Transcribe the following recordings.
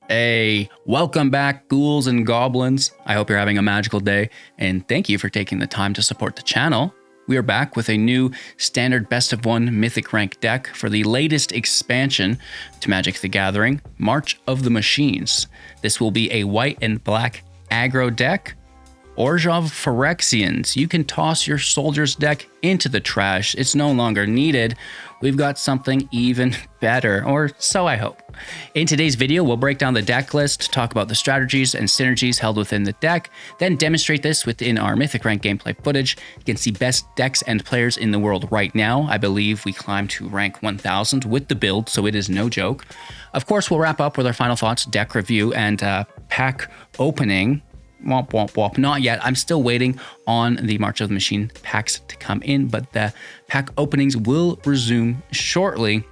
Hey, welcome back, ghouls and goblins. I hope you're having a magical day, and thank you for taking the time to support the channel. We are back with a new standard best of one Mythic Rank deck for the latest expansion to Magic the Gathering, March of the Machines. This will be a white and black aggro deck. Orzhov Phyrexians. You can toss your soldier's deck into the trash. It's no longer needed. We've got something even better, or so I hope. In today's video, we'll break down the deck list, talk about the strategies and synergies held within the deck, then demonstrate this within our Mythic Rank gameplay footage. You can see best decks and players in the world right now. I believe we climbed to rank 1000 with the build, so it is no joke. Of course, we'll wrap up with our final thoughts, deck review, and pack opening. Womp, womp, womp. Not yet. I'm still waiting on the March of the Machine packs to come in, but the pack openings will resume shortly.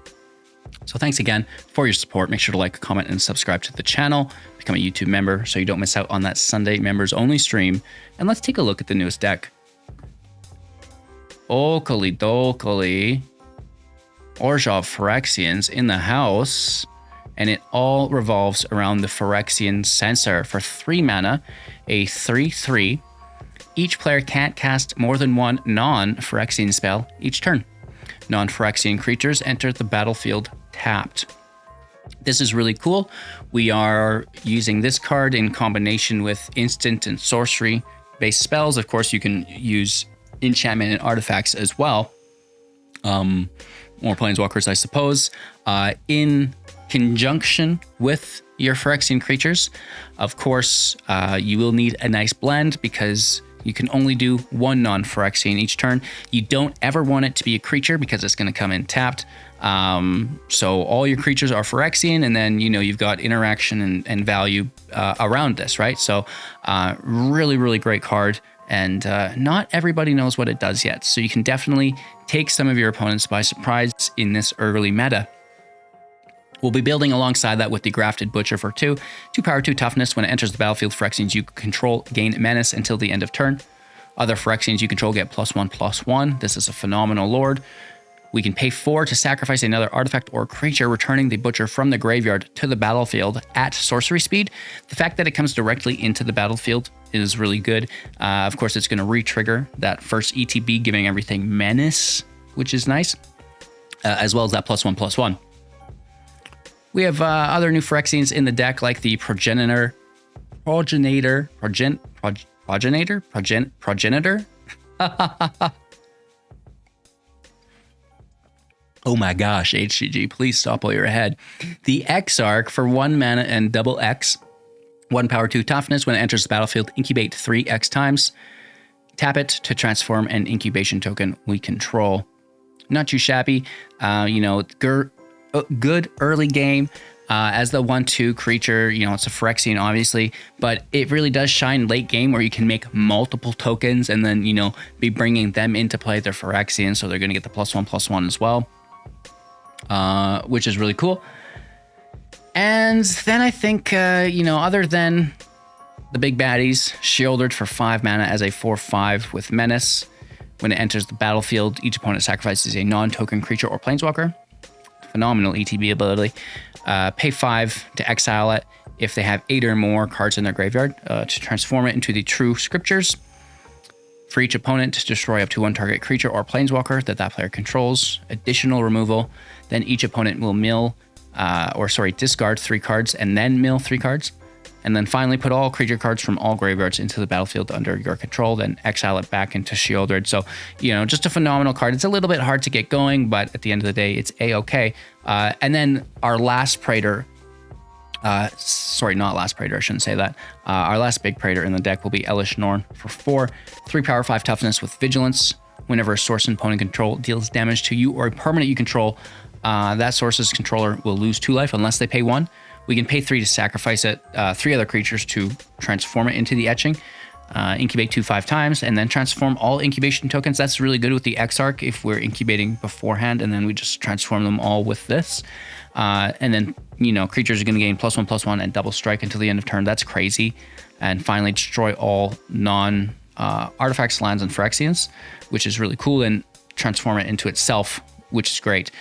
So thanks again for your support. Make sure to like, comment, and subscribe to the channel. Become a YouTube member so you don't miss out on that Sunday members only stream. And let's take a look at the newest deck. Okali dokali. Orzhov Phyrexians in the house. And it all revolves around the Phyrexian Censor for 3 mana, a 3/3. Each player can't cast more than one non-Phyrexian spell each turn. Non-Phyrexian creatures enter the battlefield tapped. This is really cool. We are using this card in combination with instant and sorcery-based spells. Of course, you can use enchantment and artifacts as well. More planeswalkers, I suppose. In conjunction with your Phyrexian creatures. Of course, you will need a nice blend because you can only do one non-Phyrexian each turn. You don't ever want it to be a creature because it's going to come in tapped. So all your creatures are Phyrexian, and then, you know, you've got interaction and value around this, right? So really, really great card. And not everybody knows what it does yet. So you can definitely take some of your opponents by surprise in this early meta. We'll be building alongside that with the Grafted Butcher for 2 power, 2 toughness. When it enters the battlefield, Phyrexians you control gain menace until the end of turn. Other Phyrexians you control get +1/+1. This is a phenomenal lord. We can pay 4 to sacrifice another artifact or creature, returning the Butcher from the graveyard to the battlefield at sorcery speed. The fact that it comes directly into the battlefield is really good. Of course, it's going to re-trigger that first ETB, giving everything menace, which is nice, as well as that +1/+1. We have other new Phyrexians in the deck, like the Progenitor. Oh my gosh, HCG, please stop while you're ahead. The Exarch for 1 mana and double X. 1 power, 2 toughness. When it enters the battlefield, incubate 3 X times. Tap it to transform an incubation token we control. Not too shabby. You know, good early game as the 1/2 creature. You know, it's a Phyrexian, obviously, but it really does shine late game where you can make multiple tokens and then, you know, be bringing them into play. They're Phyrexian, so they're going to get the +1/+1 as well, which is really cool. And then I think, you know, other than the big baddies, Shieldred for 5 mana as a 4/5 with menace. When it enters the battlefield, each opponent sacrifices a non-token creature or planeswalker. Phenomenal ETB ability. Pay 5 to exile it if they have 8 or more cards in their graveyard to transform it into the True Scriptures. For each opponent, to destroy up to 1 target creature or planeswalker that player controls. Additional removal. Then each opponent will discard 3 cards and then mill 3 cards. And then finally put all creature cards from all graveyards into the battlefield under your control, then exile it back into Shieldred. So, you know, just a phenomenal card. It's a little bit hard to get going, but at the end of the day, it's A-okay. And then our last Praetor, sorry, not last Praetor, I shouldn't say that. Our last big Praetor in the deck will be Elish Norn for 4, 3 power, 5 toughness with vigilance. Whenever a source and opponent control deals damage to you or a permanent you control, that source's controller will lose 2 life unless they pay 1. We can pay 3 to sacrifice it, 3 other creatures to transform it into the etching, incubate 2 5 times, and then transform all incubation tokens. That's really good with the Exarch if we're incubating beforehand, and then we just transform them all with this. And then, you know, creatures are going to gain +1/+1 and double strike until the end of turn. That's crazy. And finally, destroy all artifacts, lands, and Phyrexians, which is really cool, and transform it into itself which is great.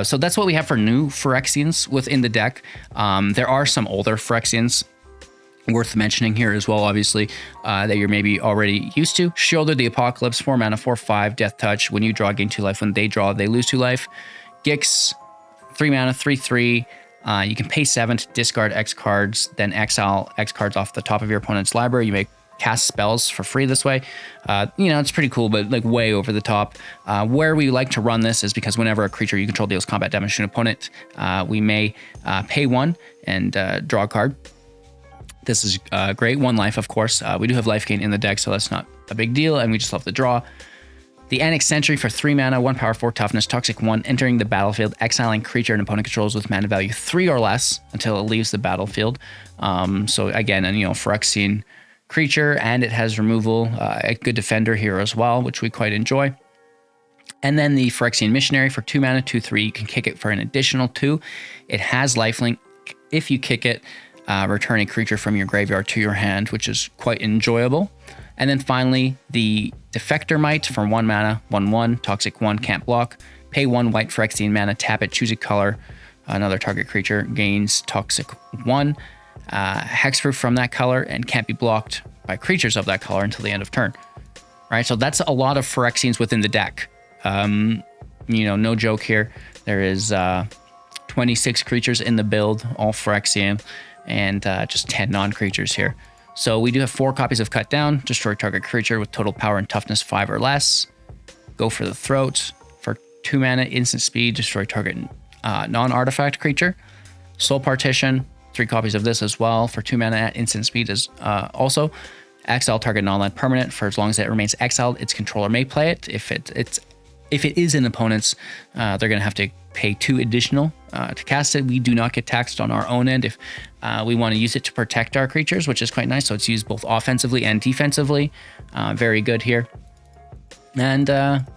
So that's what we have for new Phyrexians within the deck. There are some older Phyrexians worth mentioning here as well, obviously, that you're maybe already used to. Shoulder the Apocalypse, 4 mana, 4/5, Death Touch. When you draw, gain 2 life. When they draw, they lose 2 life. Gix, 3 mana, 3/3. You can pay 7 to discard X cards, then exile X cards off the top of your opponent's library. You may cast spells for free this way. You know, it's pretty cool, but like way over the top. Where we like to run this is because whenever a creature you control deals combat damage to an opponent, we may pay 1 and draw a card. This is great. 1 life, of course. We do have life gain in the deck, so that's not a big deal, and we just love the draw. The Annex Sentry for 3 mana, 1 power, 4 toughness, toxic 1, entering the battlefield, exiling creature an opponent controls with mana value 3 or less until it leaves the battlefield. So again, you know, Phyrexian creature, and it has removal, a good defender here as well, which we quite enjoy. And then the Phyrexian Missionary for 2 mana, 2/3. You can kick it for an additional 2. It has lifelink. If you kick it, return a creature from your graveyard to your hand, which is quite enjoyable. And then finally, the Defector Might for 1 mana, 1/1, toxic 1, can't block. Pay 1 white Phyrexian mana, tap it, choose a color. Another target creature gains toxic 1, hexproof from that color, and can't be blocked by creatures of that color until the end of turn. Right, so that's a lot of Phyrexians within the deck. You know, no joke here. There is 26 creatures in the build, all Phyrexian, and just 10 non-creatures here. So we do have 4 copies of Cut Down, destroy target creature with total power and toughness 5 or less. Go for the Throat for 2 mana, instant speed, destroy target non-artifact creature. Soul Partition, 3 copies of this as well for 2 mana at instant speed is also. Exile target non-land permanent for as long as it remains exiled. Its controller may play it. If it is an opponent's, they're going to have to pay 2 additional to cast it. We do not get taxed on our own end if we want to use it to protect our creatures, which is quite nice. So it's used both offensively and defensively. Very good here. And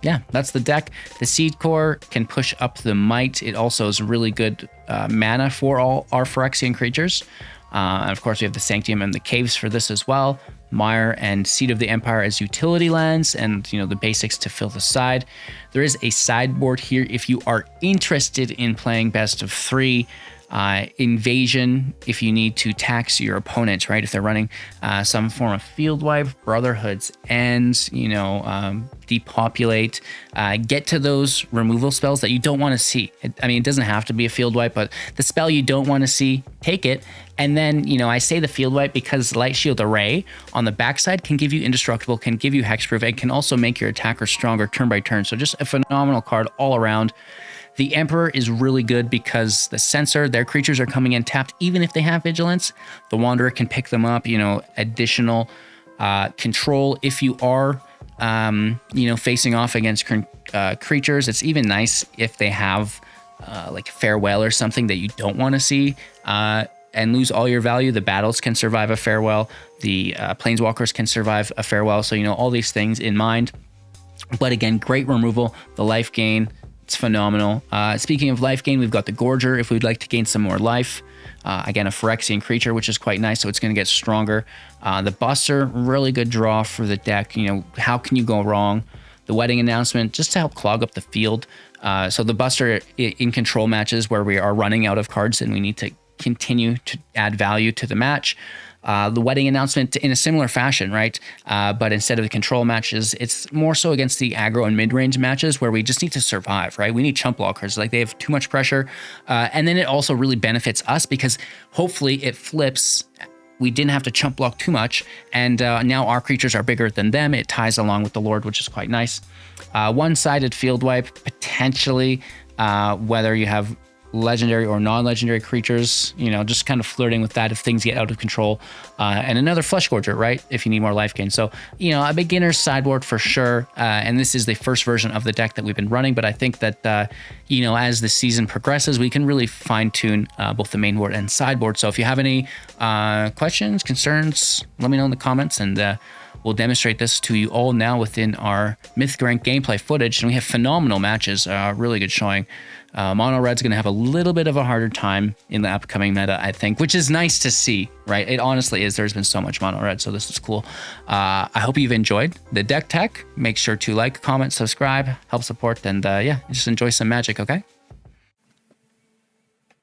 yeah, that's the deck. The Seed Core can push up the Might. It also is really good mana for all our Phyrexian creatures. And of course, we have the Sanctum and the Caves for this as well. Mire and Seed of the Empire as utility lands, and you know, the basics to fill the side. There is a sideboard here if you are interested in playing best of 3. Invasion, if you need to tax your opponent, right? If they're running some form of field wipe, Brotherhood's End, you know, depopulate, get to those removal spells that you don't want to see. I mean, it doesn't have to be a field wipe, but the spell you don't want to see, take it. And then, you know, I say the field wipe because Light Shield Array on the backside can give you indestructible, can give you hexproof, and can also make your attacker stronger turn by turn. So just a phenomenal card all around. The Emperor is really good because the Censor, their creatures are coming in tapped, even if they have Vigilance. The Wanderer can pick them up, you know, additional control if you are, you know, facing off against creatures. It's even nice if they have like Farewell or something that you don't want to see and lose all your value. The Battles can survive a Farewell. The Planeswalkers can survive a Farewell. So, you know, all these things in mind. But again, great removal. The life gain, it's phenomenal. Speaking of life gain, we've got the Gorger if we'd like to gain some more life. Again, a Phyrexian creature, which is quite nice, so it's going to get stronger. The Buster, really good draw for the deck. You know, how can you go wrong? The Wedding Announcement, just to help clog up the field. So the Buster in control matches where we are running out of cards and we need to continue to add value to the match. The Wedding Announcement in a similar fashion, right? But instead of the control matches, it's more so against the aggro and mid-range matches where we just need to survive, right? We need chump blockers, like they have too much pressure. And then it also really benefits us because hopefully it flips. We didn't have to chump block too much, and now our creatures are bigger than them. It ties along with the Lord, which is quite nice. One-sided field wipe, potentially, whether you have legendary or non-legendary creatures, you know, just kind of flirting with that if things get out of control. And another Flesh Gorger, right? If you need more life gain. So, you know, a beginner's sideboard for sure. And this is the first version of the deck that we've been running. But I think that, you know, as the season progresses, we can really fine tune both the main board and sideboard. So if you have any questions, concerns, let me know in the comments and We'll demonstrate this to you all now within our Mythic Rank gameplay footage, and we have phenomenal matches, really good showing. Mono Red's going to have a little bit of a harder time in the upcoming meta, I think, which is nice to see, right? It honestly is. There's been so much Mono Red, so this is cool. I hope you've enjoyed the deck tech. Make sure to like, comment, subscribe, help support, and yeah, just enjoy some Magic, okay?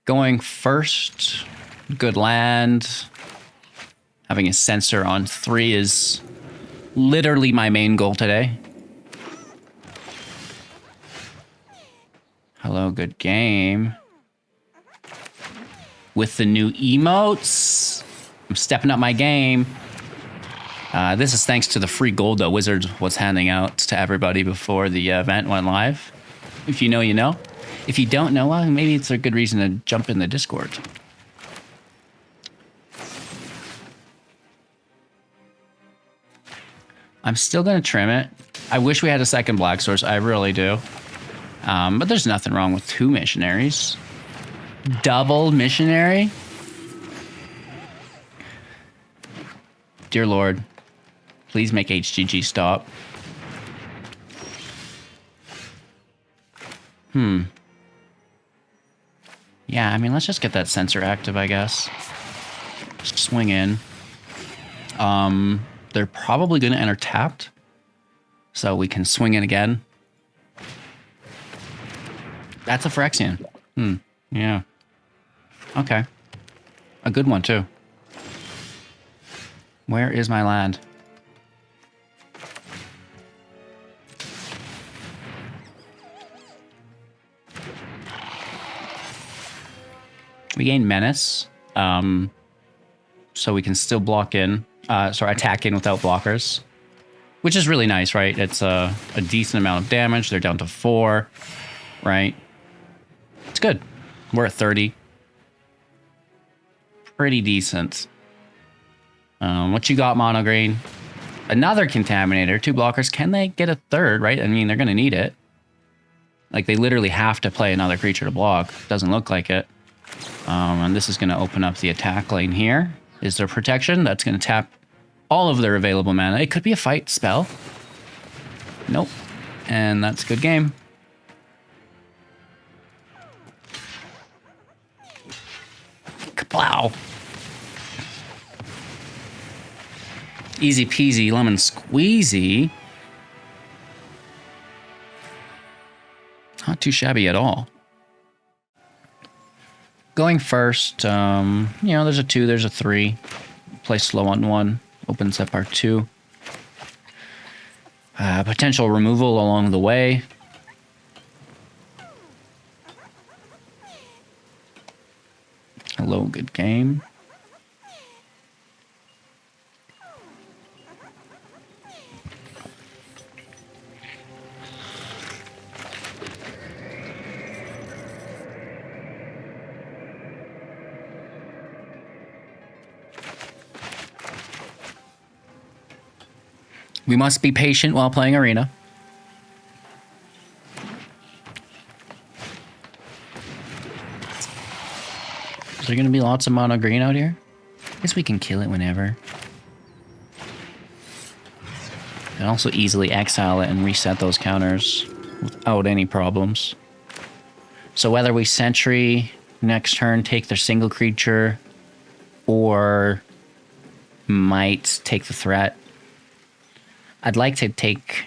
Going first, good land. Having a sensor on 3 is literally my main goal today. Hello, good game. With the new emotes, I'm stepping up my game. This is thanks to the free gold that Wizards was handing out to everybody before the event went live. If you know, you know. If you don't know, well, maybe it's a good reason to jump in the Discord. I'm still going to trim it. I wish we had a second Black Source. I really do. But there's nothing wrong with 2 missionaries. Double missionary? Dear Lord, please make HGG stop. Yeah, I mean, let's just get that sensor active, I guess. Just swing in. They're probably going to enter tapped. So we can swing in again. That's a Phyrexian. Yeah. Okay. A good one, too. Where is my land? We gain Menace. So we can still block in. Attack in without blockers. Which is really nice, right? It's a decent amount of damage. They're down to 4. Right? It's good. We're at 30. Pretty decent. What you got, Mono Green? Another Contaminator. 2 blockers. Can they get a third, right? I mean, they're going to need it. Like, they literally have to play another creature to block. Doesn't look like it. And this is going to open up the attack lane here. Is there protection? That's going to tap all of their available mana. It could be a fight spell. Nope. And that's a good game. Kaplow. Easy peasy lemon squeezy. Not too shabby at all. Going first, you know, there's a 2, there's a 3. Play slow on 1. Opens up our 2. Potential removal along the way. Hello, good game. We must be patient while playing Arena. Is there going to be lots of mono green out here? I guess we can kill it whenever. And also easily exile it and reset those counters without any problems. So whether we sentry next turn, take their single creature, or might take the threat. I'd like to take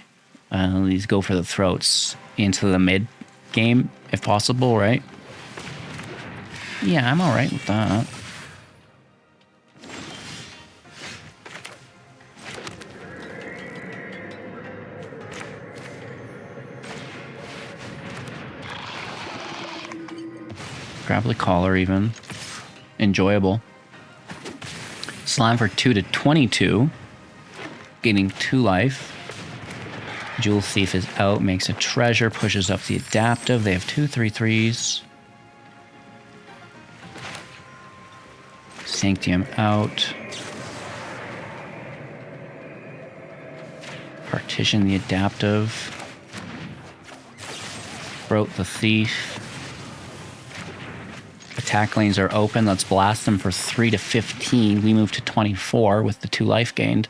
these go for the throats into the mid game, if possible, right? Yeah, I'm alright with that. Gravelly Collar even. Enjoyable. Slime for 2 to 22. Gaining 2 life. Jewel Thief is out, makes a treasure, pushes up the adaptive. They have 2 3/3s. Sanctium out. Partition the adaptive. Throat the Thief. Attack lanes are open. Let's blast them for 3 to 15. We move to 24 with the 2 life gained.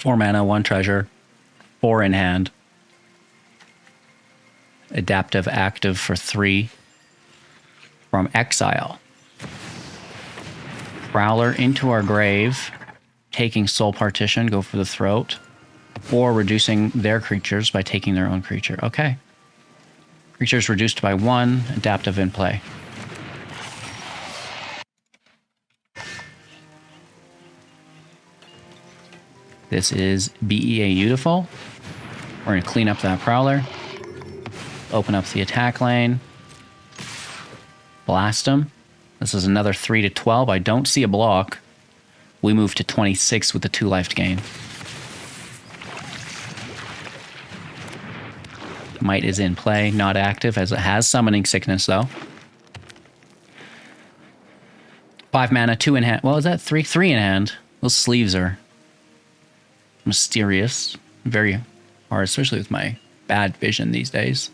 4 mana, 1 treasure, 4 in hand. Adaptive active for 3 from exile. Prowler into our grave, taking soul partition, go for the throat, or reducing their creatures by taking their own creature. Okay. Creatures reduced by 1, adaptive in play. This is BEA Beautiful. We're going to clean up that Prowler. Open up the attack lane. Blast him. This is another 3 to 12. I don't see a block. We move to 26 with the 2 life gain. Might is in play, not active, as it has Summoning Sickness, though. 5 mana, 2 in hand. Well, is that 3? 3 in hand. Those sleeves are mysterious. Very hard, especially with my bad vision these days.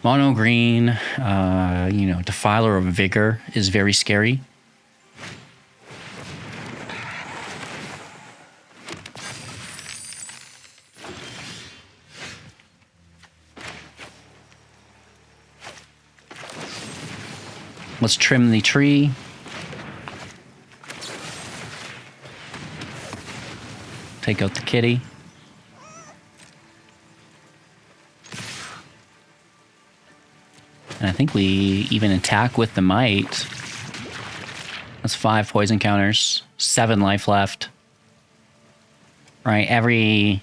Mono green, Defiler of Vigor is very scary. Let's trim the tree. Take out the kitty. And I think we even attack with the might. That's 5 poison counters, 7 life left. Right, every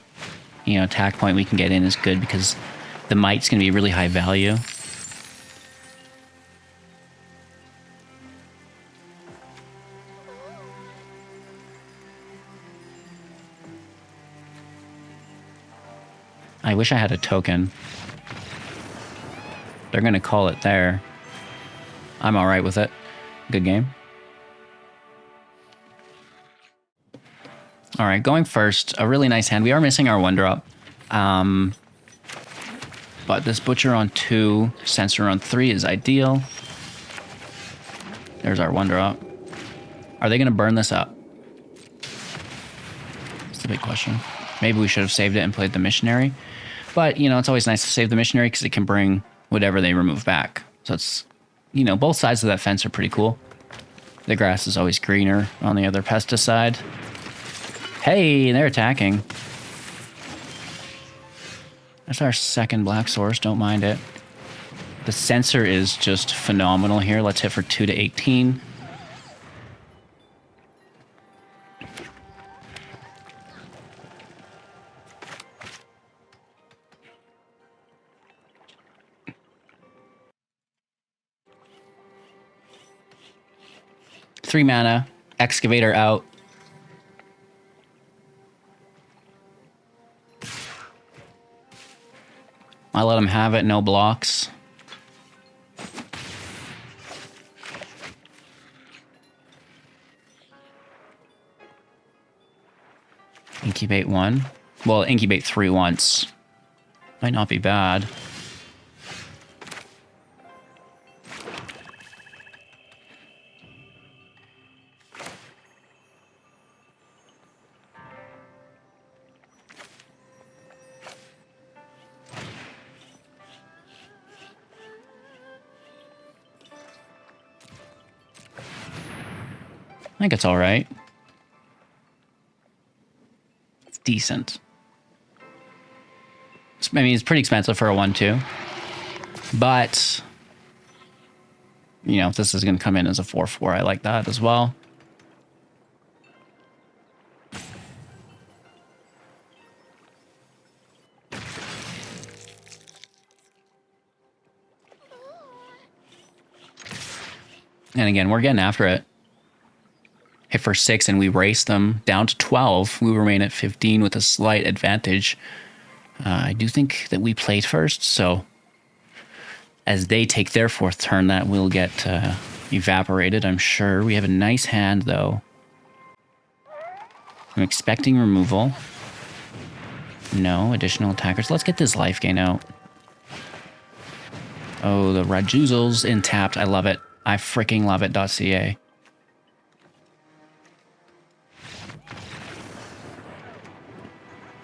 attack point we can get in is good because the might's going to be really high value. I wish I had a token. They're going to call it there. I'm all right with it. Good game. All right, going first. A really nice hand. We are missing our 1-drop. But this Butcher on 2, Censor on 3 is ideal. There's our 1-drop. Are they going to burn this up? That's the big question. Maybe we should have saved it and played the Missionary. But, it's always nice to save the Missionary because it can bring whatever they remove back. So it's, both sides of that fence are pretty cool. The grass is always greener on the other pesticide. Hey, they're attacking. That's our second black source, don't mind it. The Censor is just phenomenal here. Let's hit for 2 to 18. Three mana, Excavator out. I let him have it, no blocks. Incubate 1. Well, incubate 3 once. Might not be bad. I think it's all right. It's decent. I mean, it's pretty expensive for a 1/2. But, if this is going to come in as a 4/4, I like that as well. And again, we're getting after it. Hit for 6 and we race them down to 12. We remain at 15 with a slight advantage. I do think that we played first, so as they take their 4th turn, that will get evaporated, I'm sure. We have a nice hand, though. I'm expecting removal. No, additional attackers. Let's get this life gain out. Oh, the Rajuzels in tapped. I love it. I freaking love it. .ca.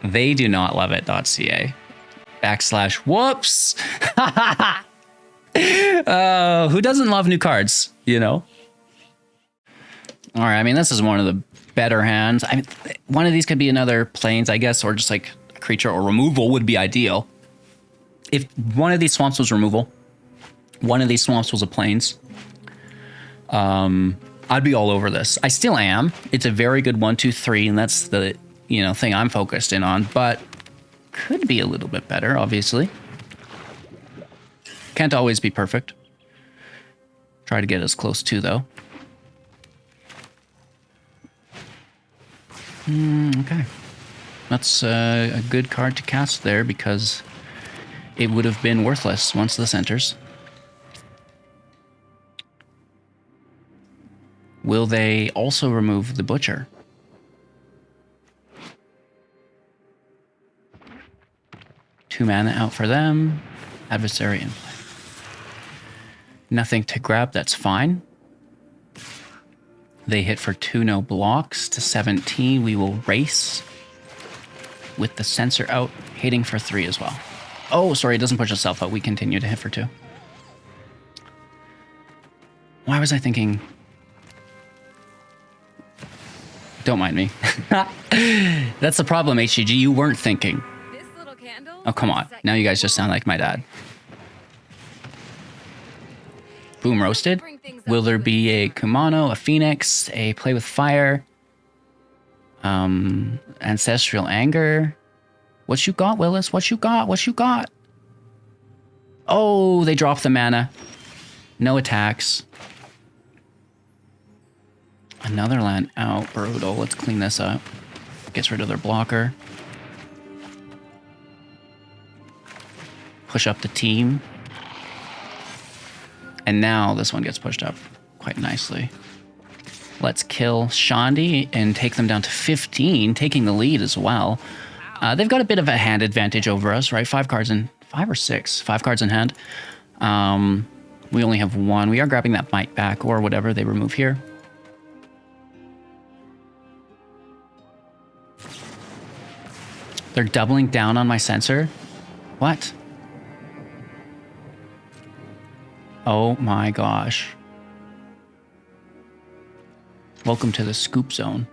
They do not love it.ca. / whoops. Who doesn't love new cards, you know? All right, I mean, this is one of the better hands. I mean, one of these could be another plains, I guess, or just like a creature, or removal would be ideal. If one of these swamps was removal, one of these swamps was a plains, I'd be all over this. I still am. It's a very good 1, 2, 3, and that's the, you know, thing I'm focused in on, but could be a little bit better, obviously. Can't always be perfect. Try to get as close to, though. Okay. That's a good card to cast there because it would have been worthless once this enters. Will they also remove the Butcher? Two mana out for them. Adversary in play. Nothing to grab, that's fine. They hit for 2, no blocks to 17. We will race with the sensor out, hitting for 3 as well. Oh, sorry, it doesn't push itself out. We continue to hit for 2. Why was I thinking? Don't mind me. That's the problem, HGG. You weren't thinking. This little candle. Oh, come on. Now you guys just sound like my dad. Boom, roasted. Will there be a Kumano, a Phoenix, a Play with Fire, Ancestral Anger? What you got, Willis? What you got? What you got? Oh, they dropped the mana. No attacks. Another land out. Brutal. Let's clean this up. Gets rid of their blocker. Push up the team. And now this one gets pushed up quite nicely. Let's kill Shandi and take them down to 15, taking the lead as well. They've got a bit of a hand advantage over us, right? 5 cards in, 5 or 6, 5 cards in hand. We only have 1. We are grabbing that Might back or whatever they remove here. They're doubling down on my sensor. What? Oh my gosh. Welcome to the scoop zone.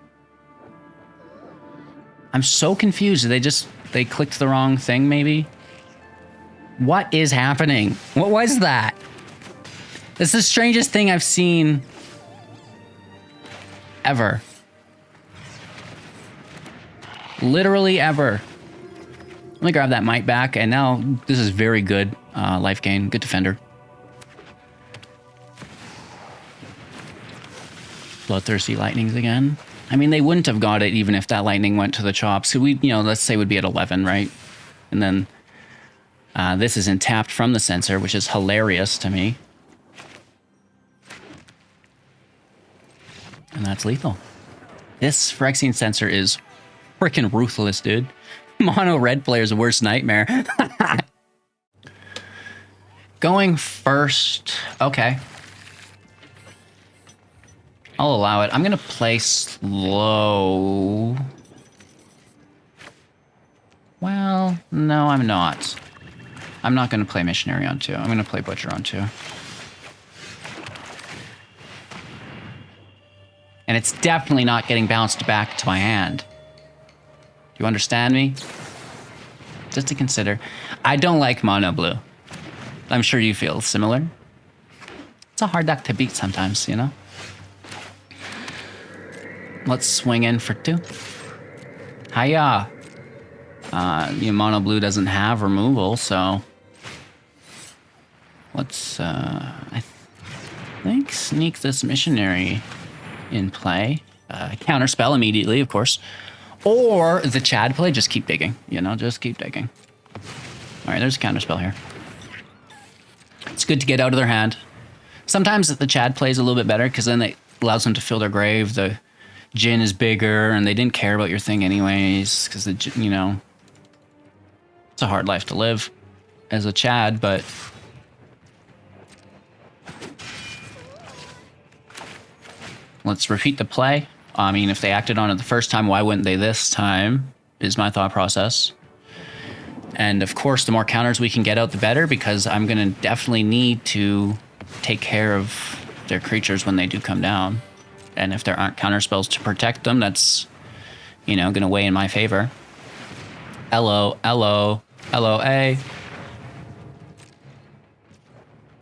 I'm so confused. They clicked the wrong thing, maybe? What is happening? What was that? It's the strangest thing I've seen ever. Literally ever. Let me grab that Might back, and now this is very good life gain. Good defender. Bloodthirsty Lightnings again. I mean, they wouldn't have got it even if that lightning went to the chops. So we, you know, let's say would be at 11, right? And then this isn't tapped from the sensor, which is hilarious to me. And that's lethal. This Phyrexian sensor is freaking ruthless, dude. Mono red player's worst nightmare. Going first. Okay. I'll allow it. I'm going to play slow. Well, no, I'm not. I'm not going to play Missionary on 2. I'm going to play Butcher on 2. And it's definitely not getting bounced back to my hand. Do you understand me? Just to consider. I don't like mono blue. I'm sure you feel similar. It's a hard deck to beat sometimes, you know? Let's swing in for 2. Hiya! Mono blue doesn't have removal, so... Let's, I think, sneak this Missionary in play. Counterspell immediately, of course. Or the Chad play, just keep digging. You know, just keep digging. Alright, there's a counterspell here. It's good to get out of their hand. Sometimes the Chad plays a little bit better, because then it allows them to fill their grave. The Jin is bigger, and they didn't care about your thing anyways, because, you know, it's a hard life to live as a Chad, but... Let's repeat the play. I mean, if they acted on it the first time, why wouldn't they this time? is my thought process. And of course, the more counters we can get out, the better, because I'm going to definitely need to take care of their creatures when they do come down. And if there aren't counter spells to protect them, that's, you know, going to weigh in my favor. LO, LO, LOA. I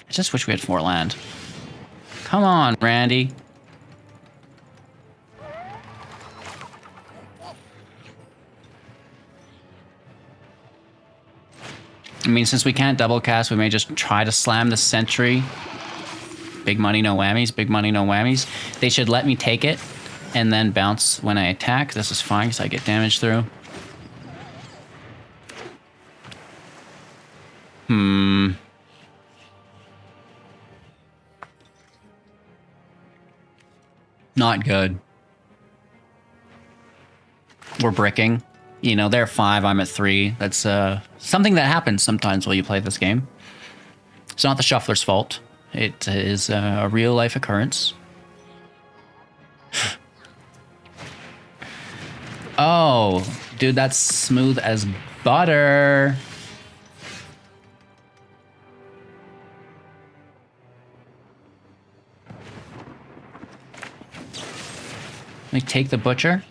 just wish we had 4 land. Come on, Randy. I mean, since we can't double cast, we may just try to slam the sentry. Big money, no whammies. Big money, no whammies. They should let me take it and then bounce when I attack. This is fine because I get damage through. Not good. We're bricking. You know, they're 5, I'm at 3. That's something that happens sometimes while you play this game. It's not the shuffler's fault. It is a real-life occurrence. Oh, dude, that's smooth as butter. Let me take the butcher.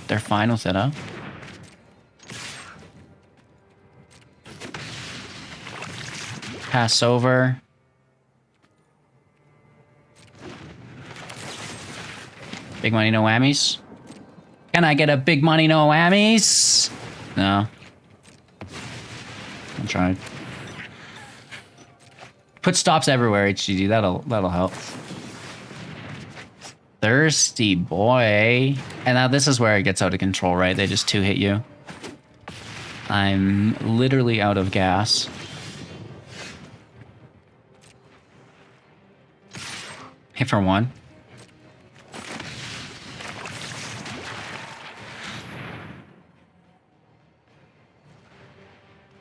They're fine with it, huh? Pass over. Big money, no whammies. Can I get a big money, no whammies? No. I'll try. Put stops everywhere, HGG. That'll help. Thirsty boy. And now this is where it gets out of control, right? They just 2-hit you. I'm literally out of gas. Hit for 1.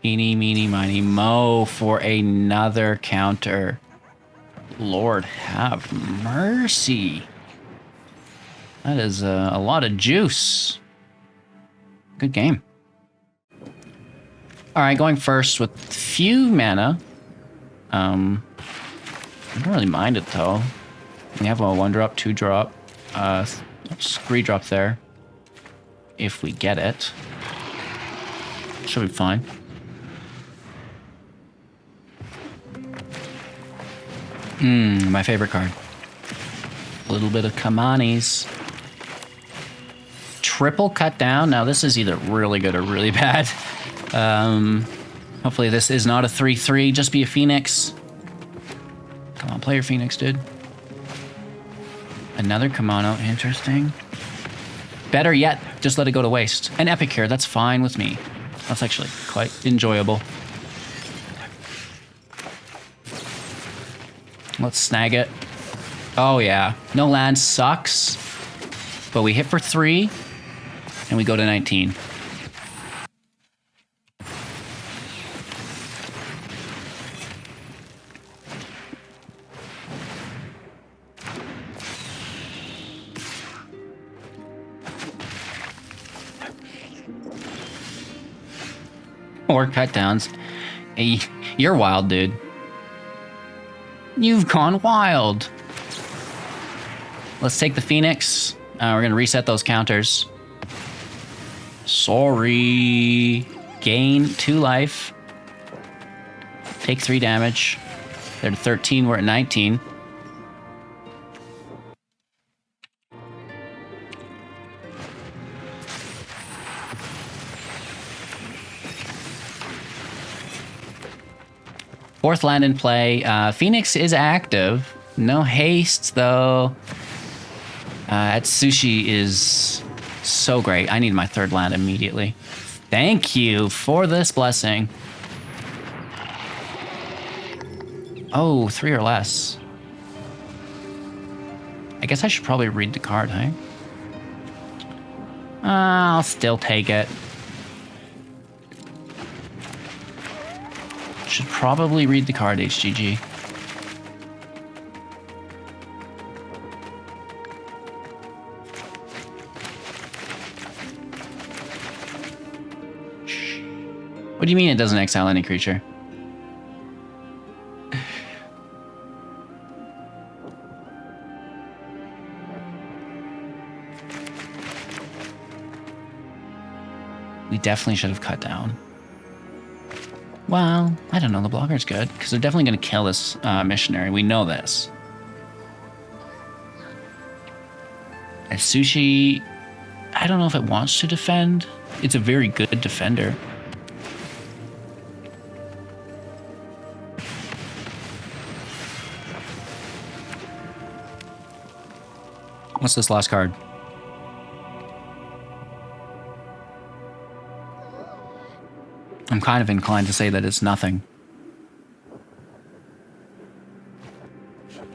Eeny, meeny, miny, mo for another counter. Lord have mercy. That is a lot of juice. Good game. All right, going first with few mana. I don't really mind it though. We have a 1-drop, 2-drop, 3-drop there. If we get it, should be fine. My favorite card. A little bit of Kamanis. Triple cut down. Now this is either really good or really bad. Hopefully this is not a 3/3. Just be a Phoenix. Come on, play your Phoenix, dude. Another Kimono. Interesting. Better yet, just let it go to waste. An Epic here. That's fine with me. That's actually quite enjoyable. Let's snag it. Oh yeah. No land sucks. But we hit for 3. And we go to 19. Or cut downs. Hey, you're wild, dude. You've gone wild. Let's take the Phoenix. We're going to reset those counters. Sorry. Gain 2 life. Take 3 damage. They're at 13. We're at 19. Fourth land in play. Phoenix is active. No haste, though. Atsushi is so great. I need my 3rd land immediately. Thank you for this blessing. Oh, 3 or less. I guess I should probably read the card, hey? I'll still take it. Should probably read the card, HGG. What do you mean it doesn't exile any creature? We definitely should have cut down. Well, I don't know. The blocker's good because they're definitely going to kill this missionary. We know this. And Sushi, I don't know if it wants to defend. It's a very good defender. What's this last card? I'm kind of inclined to say that it's nothing.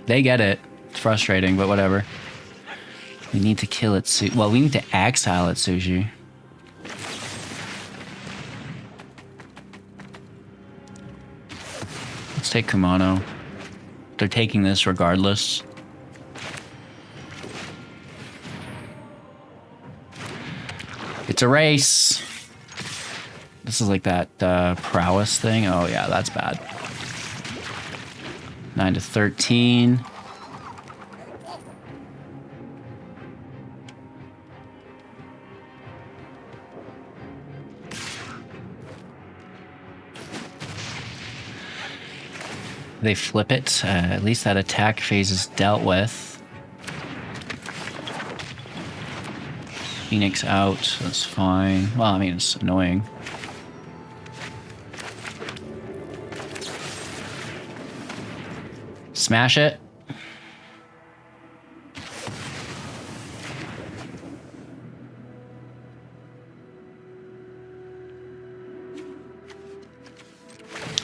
They get it. It's frustrating, but whatever. We need to kill it. Well, we need to exile it, Sushi. Let's take Kumano. They're taking this regardless. It's a race. This is like that prowess thing. Oh, yeah, that's bad. 9 to 13. They flip it. At least that attack phase is dealt with. Phoenix out. That's fine. Well, I mean, it's annoying. Smash it.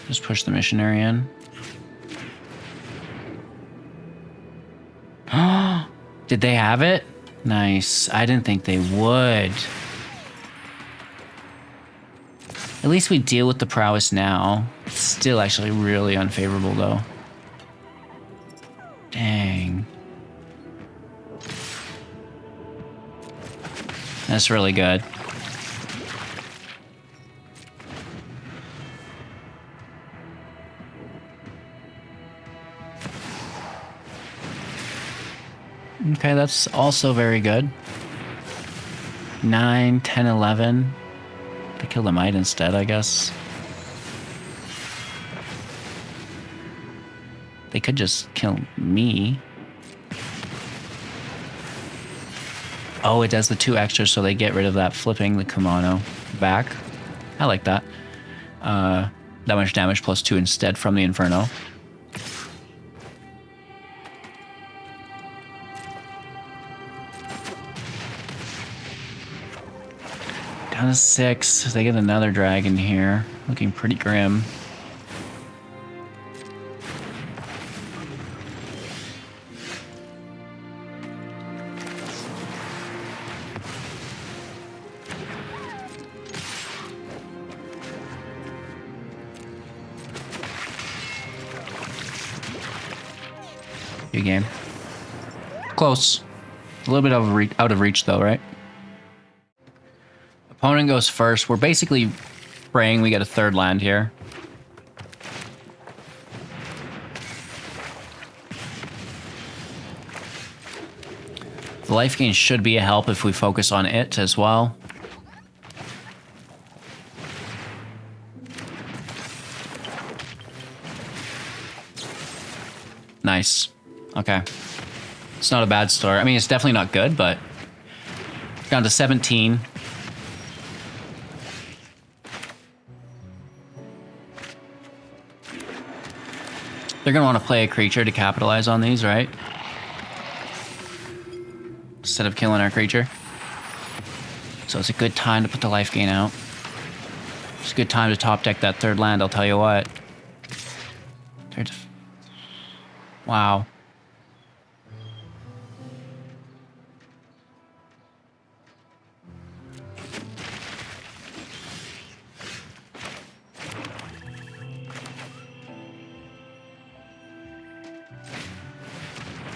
Just push the missionary in. Did they have it? Nice. I didn't think they would. At least we deal with the prowess now. It's still actually really unfavorable, though. Dang. That's really good. Okay, that's also very good. 9, 10, 11. They kill the Might instead, I guess. They could just kill me. Oh, it does the 2 extras, so they get rid of that flipping the Kumano back. I like that. That much damage plus 2 instead from the Inferno. Down to 6. They get another dragon here. Looking pretty grim. Good game. Close. A little bit out of reach though, right? Opponent goes first. We're basically praying we get a 3rd land here. The life gain should be a help if we focus on it as well. Nice. Okay. It's not a bad start. I mean, it's definitely not good, but down to 17. They're going to want to play a creature to capitalize on these, right? Instead of killing our creature. So it's a good time to put the life gain out. It's a good time to top deck that 3rd land, I'll tell you what. Wow.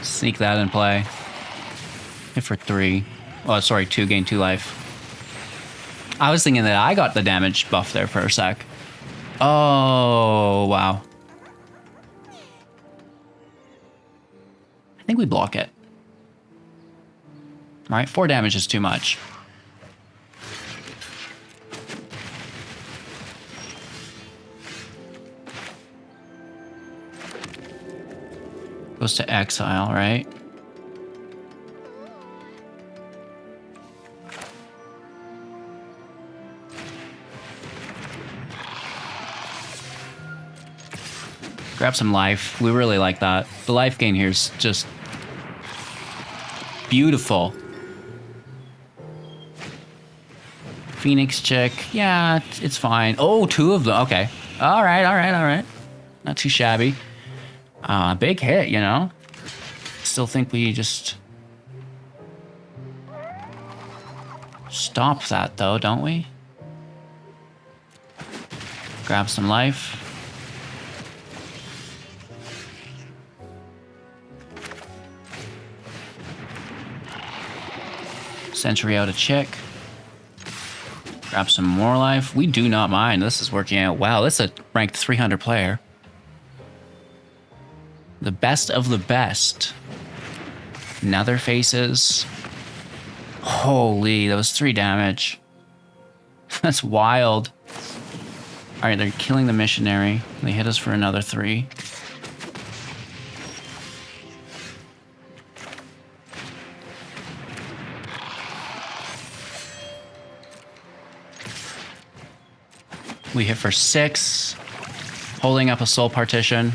Sneak that in play. Hit for 3. Oh, sorry, 2, gain 2 life. I was thinking that I got the damage buff there for a sec. Oh, wow. I think we block it. All right, 4 damage is too much. Goes to exile, right? Grab some life. We really like that. The life gain here is just beautiful. Phoenix chick. Yeah, it's fine. Oh, 2 of them. Okay. All right, all right, all right. Not too shabby. Big hit, you know? Still think we just stop that, though, don't we? Grab some life. Sentry out a chick. Grab some more life. We do not mind. This is working out. Wow, this is a ranked 300 player. The best of the best. Nether faces. Holy, that was 3 damage. That's wild. All right, they're killing the missionary. They hit us for another 3. We hit for 6, holding up a soul partition.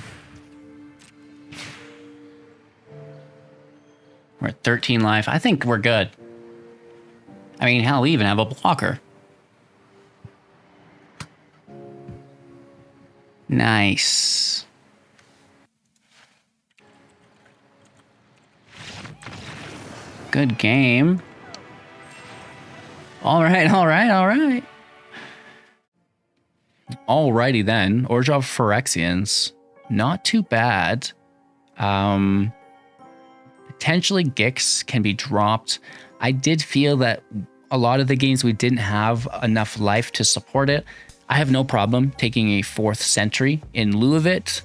We're at 13 life. I think we're good. I mean, hell, we even have a blocker. Nice. Good game. All right, all right, all right. Alrighty then, Orzhov Phyrexians, not too bad. Potentially Gix can be dropped. I did feel that a lot of the games we didn't have enough life to support it. I have no problem taking a 4th sentry in lieu of it.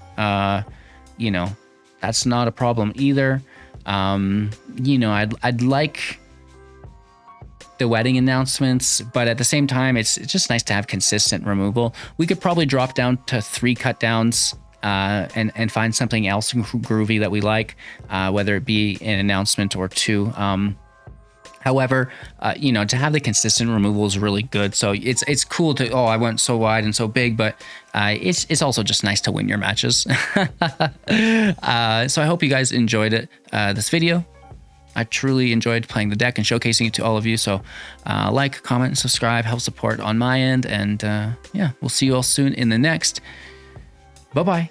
You know, that's not a problem either. You know, I'd like the wedding announcements, but at the same time, it's just nice to have consistent removal. We could probably drop down to 3 cut downs and find something else groovy that we like, whether it be an announcement or 2. However, you know, to have the consistent removal is really good. So it's cool to, oh, I went so wide and so big, but it's also just nice to win your matches. So I hope you guys enjoyed it, this video. I truly enjoyed playing the deck and showcasing it to all of you. So like, comment, and subscribe, help support on my end. And yeah, we'll see you all soon in the next. Bye-bye.